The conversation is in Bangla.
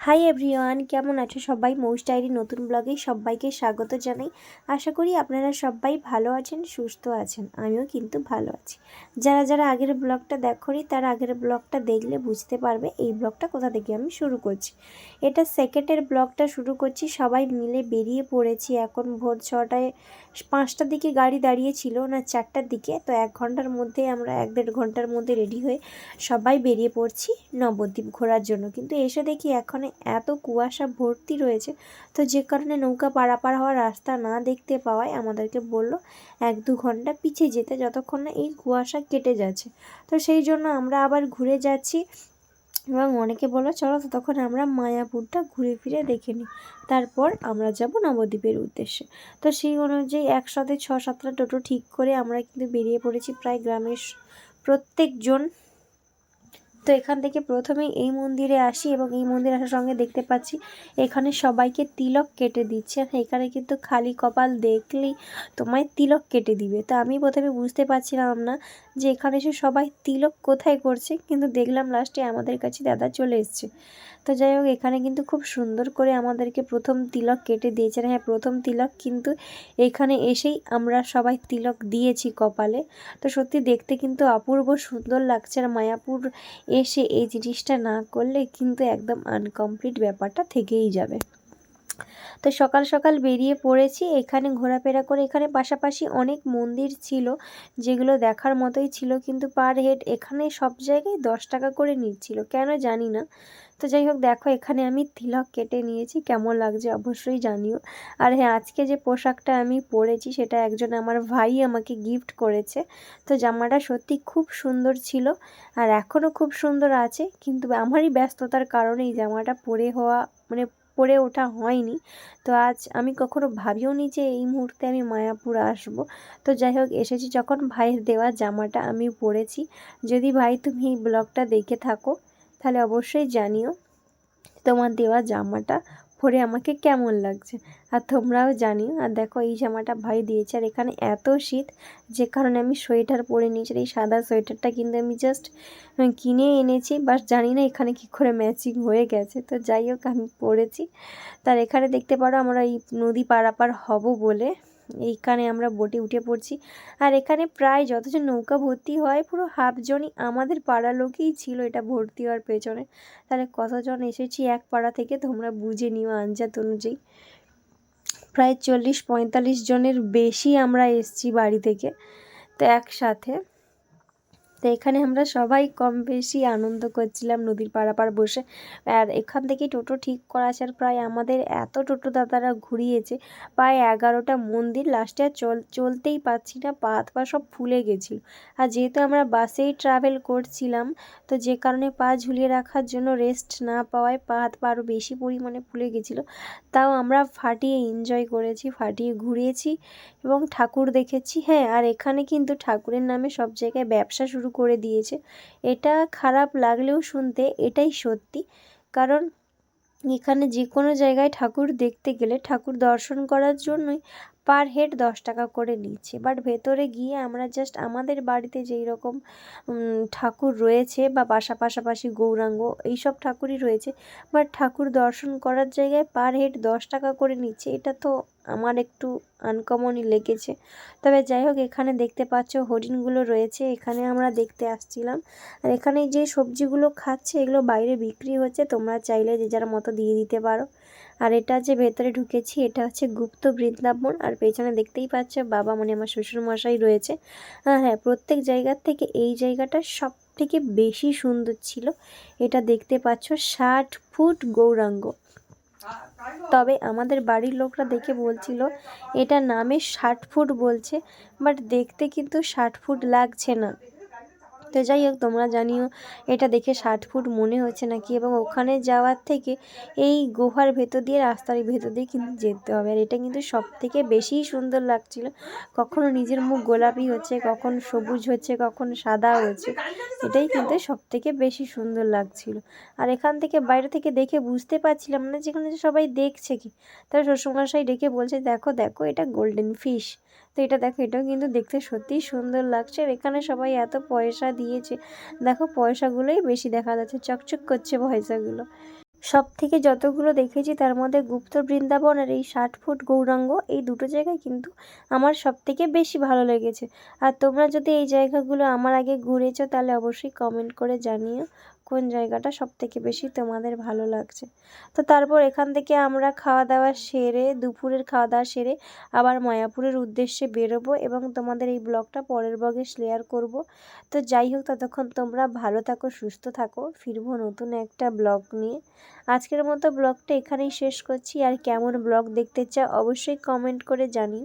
হাই এভরিওয়ান, কেমন আছো সবাই? মৌস ডায়েরি নতুন ব্লগে সবাইকে স্বাগত জানাই। আশা করি আপনারা সবাই ভালো আছেন, সুস্থ আছেন। আমিও কিন্তু ভালো আছি। যারা যারা আগের ব্লগটা দেখোনি তারা আগের ব্লগটা দেখলে বুঝতে পারবে এই ব্লগটা কোথা থেকে আমি শুরু করছি। এটা সেকেন্ডের ব্লগটা শুরু করছি। সবাই মিলে বেরিয়ে পড়েছি। এখন ভোর 6টায়, 5টার দিকে গাড়ি দাঁড়িয়েছিল না 4টার দিকে, তো 1 ঘন্টার মধ্যে আমরা 1-1.5 ঘন্টার মধ্যে রেডি হয়ে সবাই বেরিয়ে পড়ছি নবদ্বীপ ঘোরার জন্য। কিন্তু এসে দেখি এখন এত কুয়াশা ভর্তি রয়েছে, তো যে কারণে নৌকা পারাপার হওয়ার রাস্তা না দেখতে পাওয়ায় আমাদেরকে বললো 1-2 ঘন্টা পিছিয়ে যেতে, যতক্ষণ না এই কুয়াশা কেটে যাচ্ছে। তো সেই জন্য আমরা আবার ঘুরে যাচ্ছি এবং অনেকে বললো চলো তখন আমরা মায়াপুরটা ঘুরে ফিরে দেখে নিই, তারপর আমরা যাব নবদ্বীপের উদ্দেশ্যে। তো সেই অনুযায়ী একসাথে 6-7টা টোটো ঠিক করে আমরা কিন্তু বেরিয়ে পড়েছি প্রায় গ্রামের প্রত্যেকজন। তো এখান থেকে প্রথমেই এই মন্দিরে আসি এবং এই মন্দিরে আসার সঙ্গে দেখতে পাচ্ছি এখানে সবাইকে তিলক কেটে দিচ্ছে। এখানে কিন্তু খালি কপাল দেখলেই তোমায় তিলক কেটে দিবে। তো আমি প্রথমে বুঝতে পারছিলাম না যে এখানে এসে সবাই তিলক কোথায় করছে, কিন্তু দেখলাম লাস্টে আমাদের কাছে দাদা চলে এসছে। তো যাই হোক, এখানে কিন্তু খুব সুন্দর করে আমাদেরকে প্রথম তিলক কেটে দিয়েছেন। হ্যাঁ, প্রথম তিলক কিন্তু এখানে এসেই আমরা সবাই তিলক দিয়েছি কপালে। তো সত্যি দেখতে কিন্তু অপূর্ব সুন্দর লাগছে। আর মায়াপুর এসে এই জিনিসটা না করলে কিন্তু একদম আনকমপ্লিট ব্যাপারটা থেকেই যাবে। তো সকাল সকাল বেরিয়ে পড়েছি এখানে ঘোরাফেরা করে। এখানে পাশাপাশি অনেক মন্দির ছিল যেগুলো দেখার মতোই ছিল, কিন্তু পার হেড এখানে সব জায়গায় 10 টাকা করে নিচ্ছিল, কেন জানি না। তো যাই হোক, দেখো এখানে আমি তিলক কেটে নিয়েছি, কেমন লাগছে অবশ্যই জানিও। আর হ্যাঁ, আজকে যে পোশাকটা আমি পরেছি সেটা একজন আমার ভাই আমাকে গিফট করেছে। তো জামাটা সত্যি খুব সুন্দর ছিল আর এখনও খুব সুন্দর আছে, কিন্তু আমারই ব্যস্ততার কারণে এই জামাটা পরে ওঠা হয়নি। তো আজ আমি কখনো ভাবিও নি যে এই মুহূর্তে আমি মায়াপুর আসব। তো যাই হোক, এসেছি যখন ভাইয়ের দেওয়া জামাটা আমি পরেছি। যদি ভাই তুমি এই ব্লগটা দেখে থাকো তাহলে অবশ্যই জানিও তোমার দেওয়া জামাটা পরে আমাকে কেমন লাগছে, আর তোমরাও জানিও। আর দেখো এই জামাটা ভাই দিয়েছে, আর এখানে এত শীত যে কারণে আমি সোয়েটার পরে নিয়েছি। এই সাদা সোয়েটারটা কিন্তু আমি জাস্ট কিনে এনেছি, বাস জানি না এখানে কি করে ম্যাচিং হয়ে গেছে। তো যাই হোক, আমি পরেছি। তার এখানে দেখতে পারো আমরা এই নদী পারাপার হব বলে এইখানে আমরা বোটে উঠে পড়ছি। আর এখানে প্রায় যতজন নৌকা ভর্তি হয় পুরো হাফজনই আমাদের পাড়া লোকেই ছিল এটা ভর্তি হওয়ার পেছনে। তাহলে কতজন এসেছি এক পাড়া থেকে তোমরা বুঝে নিও আন্দাজ অনুযায়ী। প্রায় 40-45 জনের বেশি আমরা এসেছি বাড়ি থেকে, তো একসাথে। তো এখানে আমরা সবাই কম বেশি আনন্দ করছিলাম নদীর পাড়াপাড় বসে। আর এখান থেকে টোটো ঠিক করা আছে, আর প্রায় আমাদের এত টোটো দাদারা ঘুরিয়েছে, প্রায় 11টা মন্দির। লাস্টে আর চলতেই পারছি না, পা হাত পা সব ফুলে গেছিল। আর যেহেতু আমরা বাসেই ট্রাভেল করছিলাম, তো যে কারণে পা ঝুলিয়ে রাখার জন্য রেস্ট না পাওয়ায় পা হাত পা আরও বেশি পরিমাণে ফুলে গেছিলো। তাও আমরা ফাটিয়ে এনজয় করেছি, ফাটিয়ে ঘুরিয়েছি এবং ঠাকুর দেখেছি। হ্যাঁ, আর এখানে কিন্তু ঠাকুরের নামে সব জায়গায় ব্যবসা শুরু করে দিয়েছে। এটা খারাপ লাগলেও শুনতে এটাই সত্যি, কারণ এখানে যে কোনো জায়গায় ঠাকুর দেখতে গেলে, ঠাকুর দর্শন করার জন্যই পার হেড 10 টাকা করে নিচ্ছে। বাট ভেতরে গিয়ে আমরা জাস্ট আমাদের বাড়িতে যেই রকম ঠাকুর রয়েছে বা পাশাপাশি গৌরাঙ্গ এইসব ঠাকুরই রয়েছে, বাট ঠাকুর দর্শন করার জায়গায় পার হেড 10 টাকা করে নিচ্ছে। এটা তো আমার একটু আনকমনই লেগেছে। তবে যাই হোক, এখানে দেখতে পাচ্ছ হরিণগুলো রয়েছে, এখানে আমরা দেখতে আসছিলাম। আর এখানে যে সবজিগুলো খাচ্ছে এগুলো বাইরে বিক্রি হচ্ছে, তোমরা চাইলে যে যার মতো দিয়ে দিতে পারো। আর এটা যে ভেতরে ঢুকেছি এটা হচ্ছে গুপ্ত বৃন্দাবন। আর পেছনে দেখতেই পাচ্ছ বাবা মানে আমার শ্বশুরমশাই রয়েছে। আর হ্যাঁ, প্রত্যেক জায়গার থেকে এই জায়গাটা সব থেকে বেশি সুন্দর ছিল। এটা দেখতে পাচ্ছ 60 ফুট গৌরাঙ্গ। তবে আমাদের বাড়ির লোকরা দেখে বলছিল এটা নামে 60 ফুট বলছে, বাট দেখতে কিন্তু 60 ফুট লাগছে না। তো যাই হোক, তোমরা জানিও এটা দেখে 60 ফুট মনে হচ্ছে নাকি। এবং ওখানে যাওয়ার থেকে এই গুহার ভেতর দিয়ে, রাস্তার ভেতর দিয়ে কিন্তু যেতে হবে। আর এটা কিন্তু সব থেকে বেশি সুন্দর লাগছিল। কখনো নিজের মুখ গোলাপি হচ্ছে, কখন সবুজ হচ্ছে, কখন সাদা হচ্ছে। এটাই কিন্তু সব থেকে বেশি সুন্দর লাগছিল। আর এখান থেকে বাইরে থেকে দেখে বুঝতে পারছিলাম না যেখানে সবাই দেখছে কি। তার শ্বশুরমশাই ডেকে বলছে দেখো দেখো এটা গোল্ডেন ফিশ। তো এটা দেখো, এটাও কিন্তু দেখতে সত্যিই সুন্দর লাগছে। আর এখানে সবাই এত পয়সা দিয়েছে, দেখো পয়সাগুলোই বেশি দেখা যাচ্ছে, চকচক করছে পয়সাগুলো। সব থেকে যতগুলো দেখেছি তার মধ্যে গুপ্ত বৃন্দাবন আর এই 60 ফুট গৌরাঙ্গ, এই দুটো জায়গায় কিন্তু আমার সব থেকে বেশি ভালো লেগেছে। আর তোমরা যদি এই জায়গাগুলো আমার আগে ঘুরেছো তাহলে অবশ্যই কমেন্ট করে জানিও কোন জায়গাটা সব থেকে বেশি তোমাদের ভালো লাগছে। তো তারপর এখান থেকে আমরা খাওয়া দাওয়া সেরে, দুপুরের খাওয়া দাওয়া সেরে আবার মায়াপুরের উদ্দেশ্যে বেরোবো এবং তোমাদের এই ব্লগটা পরের ব্লগে শেয়ার করব। তো যাই হোক, ততক্ষণ তোমরা ভালো থাকো, সুস্থ থাকো, ফিরবো নতুন একটা ব্লগ নিয়ে। আজকের মতো ব্লগটা এখানেই শেষ করছি। আর কেমন ব্লগ দেখতে চাও অবশ্যই কমেন্ট করে জানিও।